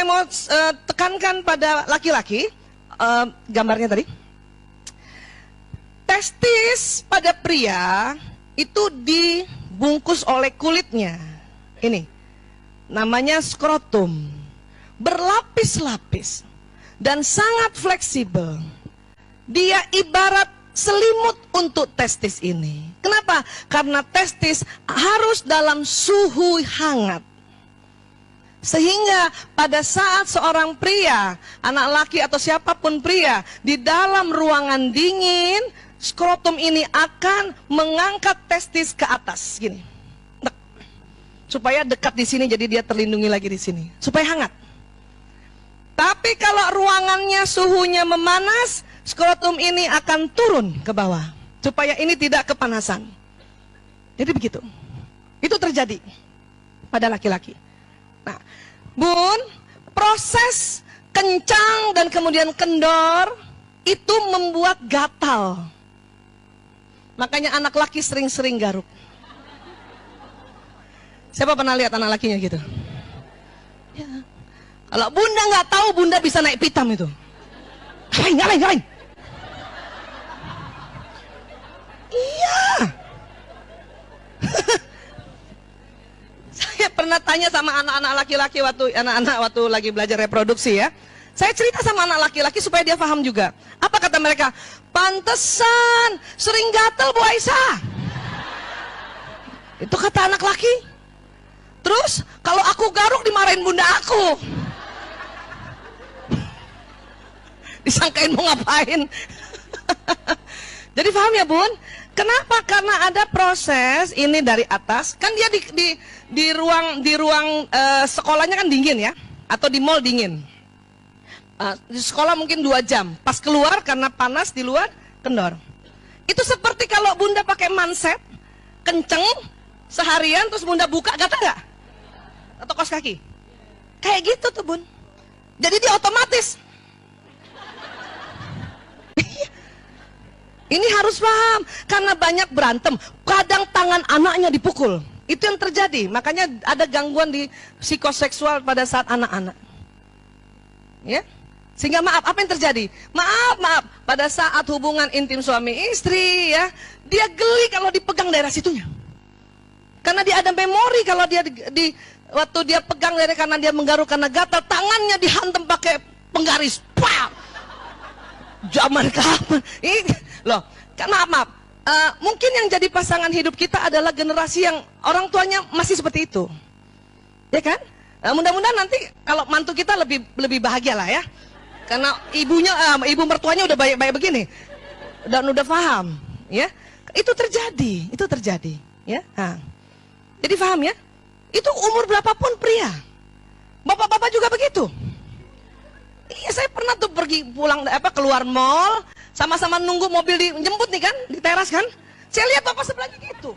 saya mau tekankan pada laki-laki, gambarnya tadi. Testis pada pria itu dibungkus oleh kulitnya. Ini namanya skrotum. Berlapis-lapis dan sangat fleksibel. Dia ibarat selimut untuk testis ini. Kenapa? Karena testis harus dalam suhu hangat. Sehingga pada saat seorang pria, anak laki atau siapapun pria, di dalam ruangan dingin, skrotum ini akan mengangkat testis ke atas, gini. Supaya dekat di sini, jadi dia terlindungi lagi di sini. Supaya hangat. Tapi kalau ruangannya suhunya memanas, skrotum ini akan turun ke bawah. Supaya ini tidak kepanasan. Jadi begitu. Itu terjadi pada laki-laki. Nah, Bun, proses kencang dan kemudian kendor itu membuat gatal. Makanya anak laki sering-sering garuk. Siapa pernah lihat anak lakinya gitu? Ya. Kalau bunda nggak tahu, bunda bisa naik pitam itu. Ngapain? Iya. Saya pernah tanya sama anak-anak laki-laki waktu lagi belajar reproduksi ya. Saya cerita sama anak laki-laki supaya dia paham juga. Apa kata mereka? Pantesan sering gatel Bu Aisyah. Itu kata anak laki. Terus kalau aku garuk dimarahin bunda aku. Disangkain mau ngapain. Jadi paham ya Bun? Kenapa? Karena ada proses ini dari atas. Kan dia di ruang sekolahnya kan dingin ya, atau di mall dingin. Di sekolah mungkin 2 jam. Pas keluar karena panas di luar kendor. Itu seperti kalau bunda pakai manset kenceng seharian terus bunda buka gatal nggak? Atau kos kaki? Kayak gitu tuh Bun. Jadi dia otomatis. Ini harus paham, karena banyak berantem, kadang tangan anaknya dipukul. Itu yang terjadi, makanya ada gangguan di psikoseksual pada saat anak-anak. Ya, sehingga maaf, apa yang terjadi? Maaf, pada saat hubungan intim suami istri, ya, dia geli kalau dipegang daerah situnya. Karena dia ada memori kalau dia waktu dia pegang dari karena dia menggaruk karena gatal, tangannya dihantam pakai penggaris. Pah! Zaman kapan? Loh, kan maaf. Mungkin yang jadi pasangan hidup kita adalah generasi yang orang tuanya masih seperti itu, ya kan? Mudah-mudahan nanti kalau mantu kita lebih bahagia lah ya, karena ibu mertuanya udah baik-baik begini, dan udah paham, ya? Itu terjadi, ya? Nah, jadi paham ya? Itu umur berapapun pria, bapak-bapak juga begitu. Iya, saya pernah tuh keluar mall, sama-sama nunggu mobil dijemput nih kan, di teras kan. Saya lihat bapak sebelahnya gitu.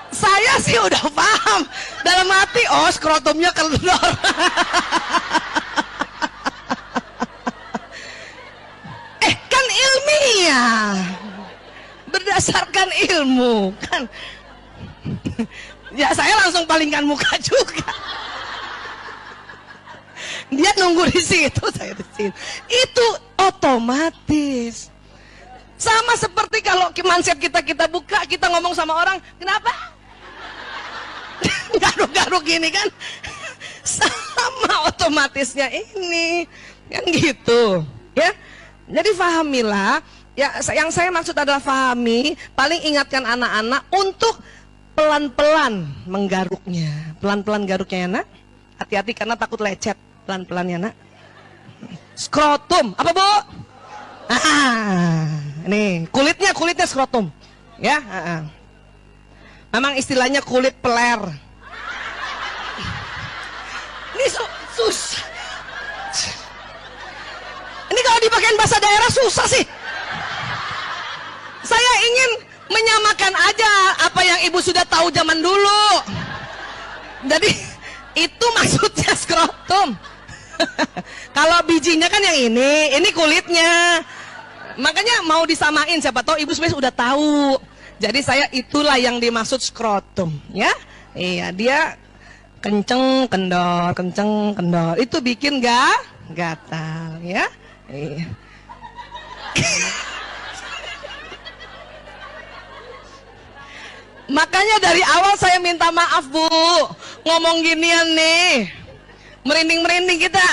Saya sih udah paham. Dalam hati, oh skrotumnya kendor. Kan ilmiah. Berdasarkan ilmu kan. Ya saya langsung palingkan muka juga. Dia nunggu di situ, saya di sini. Itu otomatis. Sama seperti kalau manset kita buka, kita ngomong sama orang, kenapa? Garuk-garuk gini kan. Sama otomatisnya ini. Kan gitu. Ya. Jadi pahamilah. Ya, yang saya maksud adalah pahami, paling ingatkan anak-anak untuk pelan-pelan menggaruknya. Pelan-pelan garuknya ya nak. Hati-hati karena takut lecet. Pelan-pelan ya nak. Skrotum, apa Bu? Nih, kulitnya skrotum. Ya, memang istilahnya kulit peler. Ini susah. Ini kalau dipakai bahasa daerah susah sih. Saya ingin menyamakan aja apa yang ibu sudah tahu zaman dulu. Jadi itu maksudnya skrotum. Kalau bijinya kan yang ini kulitnya. Makanya mau disamain, siapa tahu ibu sebenarnya udah tahu. Jadi saya itulah yang dimaksud skrotum, ya. Iya, dia kenceng kendor. Itu bikin gatal, ya. Iya. Makanya dari awal saya minta maaf, Bu. Ngomong ginian nih. Merinding-merinding kita.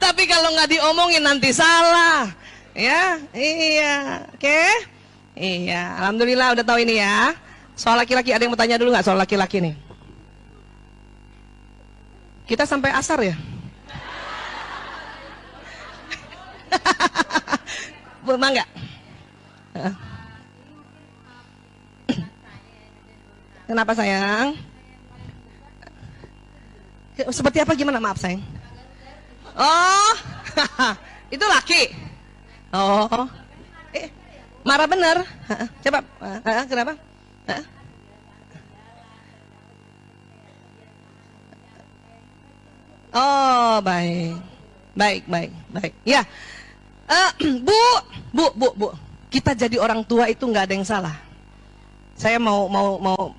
Tapi kalau nggak diomongin nanti salah. Ya, iya. Oke? Iya, alhamdulillah udah tahu ini ya. Soal laki-laki ada yang mau tanya dulu nggak soal laki-laki nih? Kita sampai asar ya? Bu, enggak? Kenapa sayang? Seperti apa gimana? Maaf sayang. Oh, itu laki. Oh, marah bener. Coba, kenapa? Oh, baik. Ya, Bu, kita jadi orang tua itu nggak ada yang salah. Saya mau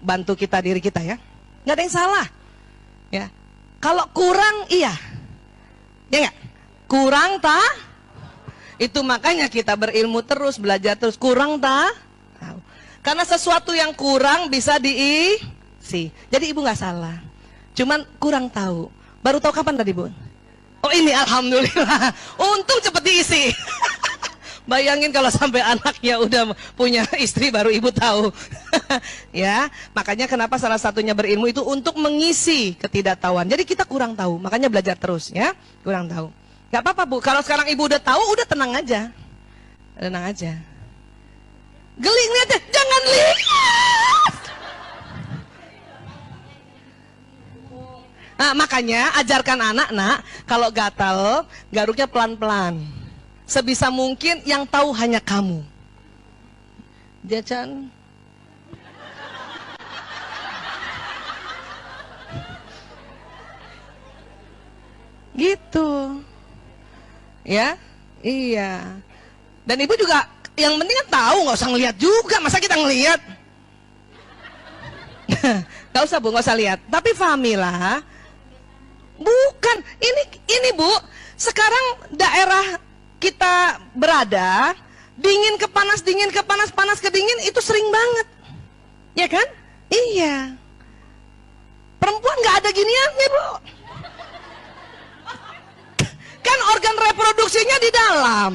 bantu diri kita ya, nggak ada yang salah. Ya, kalau kurang iya, ya nggak? Kurang itu makanya kita berilmu terus, belajar terus. Kurang tahu. Karena sesuatu yang kurang bisa diisi. Jadi ibu nggak salah. Cuman kurang tahu. Baru tahu kapan tadi, Bu? Oh ini alhamdulillah. Untung cepet diisi. Bayangin kalau sampai anaknya udah punya istri baru ibu tahu. Ya, makanya kenapa salah satunya berilmu itu untuk mengisi ketidaktahuan. Jadi kita kurang tahu, makanya belajar terus ya. Kurang tahu. Gak apa-apa, Bu. Kalau sekarang ibu udah tahu, udah tenang aja. Tenang aja. Geli ngeliatnya, jangan lihat. Nah, makanya ajarkan anak, kalau gatal, garuknya pelan-pelan. Sebisa mungkin yang tahu hanya kamu. Jajan. Gitu. Ya, iya. Dan ibu juga yang penting kan tahu, nggak usah ngelihat juga. Masa kita ngelihat? Nggak usah, Bu, nggak usah lihat. Tapi fahamilah. Bukan, ini Bu. Sekarang daerah kita berada, dingin ke panas, panas ke dingin, itu sering banget. Ya kan? Iya. Perempuan nggak ada giniannya, Bu. Kan organ reproduksinya di dalam.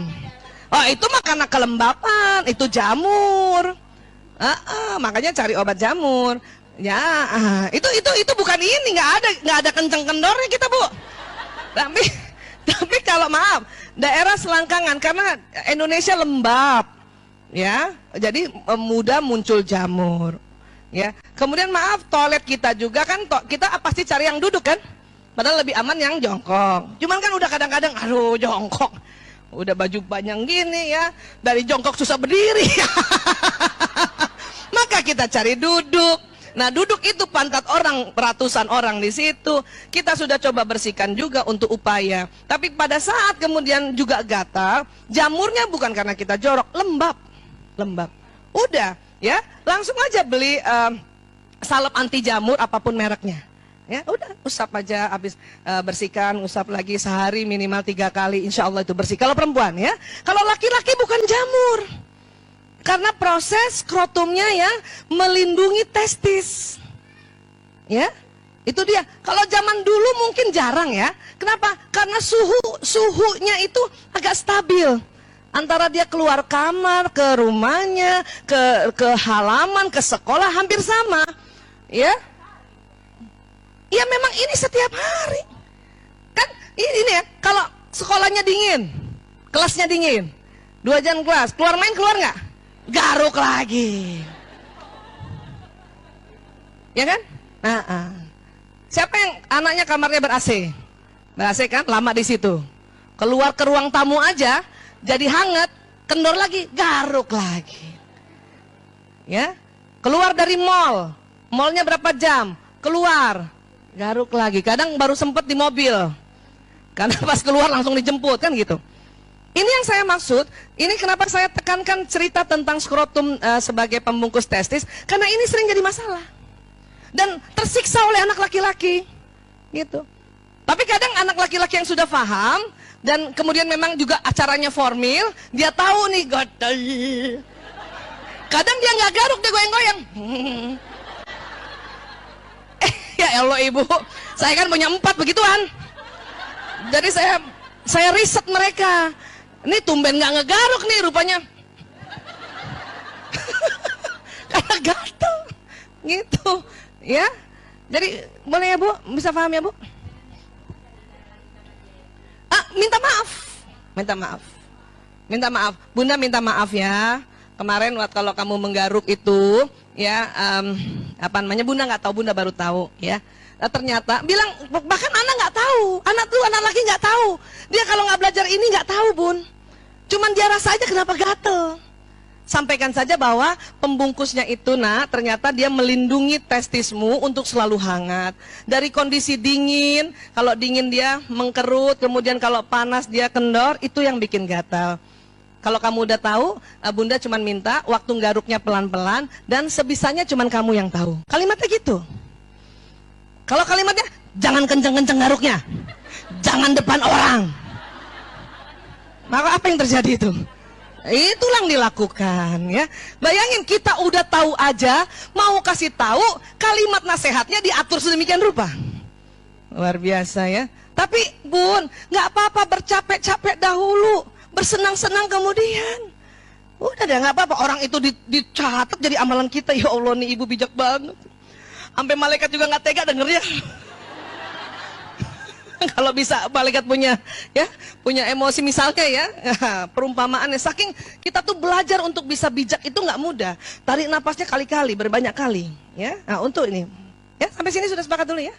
Oh, itu mah karena kelembapan, itu jamur. Makanya cari obat jamur. Ya, itu bukan ini, nggak ada kenceng kendornya kita, Bu. Tapi kalau maaf, daerah selangkangan karena Indonesia lembab, ya, jadi mudah muncul jamur, ya. Kemudian maaf, toilet kita juga kan, kita pasti cari yang duduk kan, padahal lebih aman yang jongkok. Cuman kan udah kadang-kadang, aduh jongkok, udah baju panjang gini ya, dari jongkok susah berdiri, maka kita cari duduk. Nah, duduk itu pantat orang, ratusan orang di situ. Kita sudah coba bersihkan juga untuk upaya. Tapi pada saat kemudian juga gatal, jamurnya bukan karena kita jorok, lembab. Udah, ya, langsung aja beli salep anti jamur apapun mereknya. Ya, udah, usap aja, habis bersihkan, usap lagi sehari minimal 3 kali, insya Allah itu bersih. Kalau perempuan ya, kalau laki-laki bukan jamur. Karena proses skrotumnya ya melindungi testis. Ya, itu dia. Kalau zaman dulu mungkin jarang ya. Kenapa? Karena suhunya itu agak stabil. Antara dia keluar kamar, ke rumahnya, ke halaman, ke sekolah hampir sama. Ya. Ya memang ini setiap hari. Kan ini ya, kalau sekolahnya dingin, kelasnya dingin. 2 jam kelas, keluar main keluar nggak? Garuk lagi, ya kan? Siapa yang anaknya kamarnya ber-AC? Ber-AC kan, lama di situ. Keluar ke ruang tamu aja, jadi hangat, kendor lagi, garuk lagi. Ya, keluar dari mall, mallnya berapa jam? Keluar, garuk lagi. Kadang baru sempet di mobil, karena pas keluar langsung dijemput kan gitu. Ini yang saya maksud, ini kenapa saya tekankan cerita tentang skrotum sebagai pembungkus testis, karena ini sering jadi masalah. Dan tersiksa oleh anak laki-laki. Gitu. Tapi kadang anak laki-laki yang sudah paham, dan kemudian memang juga acaranya formil, dia tahu nih, gatel. Kadang dia nggak garuk, dia goyang-goyang. Ya Allah ibu, saya kan punya 4 begituan. Jadi saya riset mereka. Ini tumben nggak ngegaruk nih rupanya. Karena gatel. Gitu. Ya. Jadi boleh ya Bu? Bisa paham ya Bu? Minta maaf. Minta maaf. Minta maaf. Bunda minta maaf ya. Kemarin waktu kalau kamu menggaruk itu, ya apa namanya, Bunda nggak tahu, Bunda baru tahu ya. Ternyata bilang, bahkan anak nggak tahu, anak laki nggak tahu. Dia kalau nggak belajar ini nggak tahu Bun. Cuman dia rasa aja kenapa gatel. Sampaikan saja bahwa pembungkusnya itu ternyata dia melindungi testismu untuk selalu hangat. Dari kondisi dingin, kalau dingin dia mengkerut, kemudian kalau panas dia kendor, itu yang bikin gatal. Kalau kamu udah tahu, Bunda cuman minta waktu garuknya pelan-pelan dan sebisanya cuman kamu yang tahu. Kalimatnya gitu. Kalau kalimatnya, jangan kenceng-kenceng garuknya, jangan depan orang. Maka apa yang terjadi itu? Itulah yang dilakukan ya. Bayangin kita udah tahu aja, mau kasih tahu, kalimat nasihatnya diatur sedemikian rupa. Luar biasa ya. Tapi Bun, nggak apa-apa bercapek-capek dahulu, bersenang-senang kemudian. Udah deh, nggak apa-apa. Orang itu dicatat jadi amalan kita. Ya Allah nih ibu bijak banget. Sampai malaikat juga nggak tega dengernya. Kalau bisa malaikat punya emosi misalnya ya, perumpamaannya, saking kita tuh belajar untuk bisa bijak itu nggak mudah. Tarik napasnya kali-kali, berbanyak kali ya. Nah, untuk ini ya, sampai sini sudah sepakat dulu ya.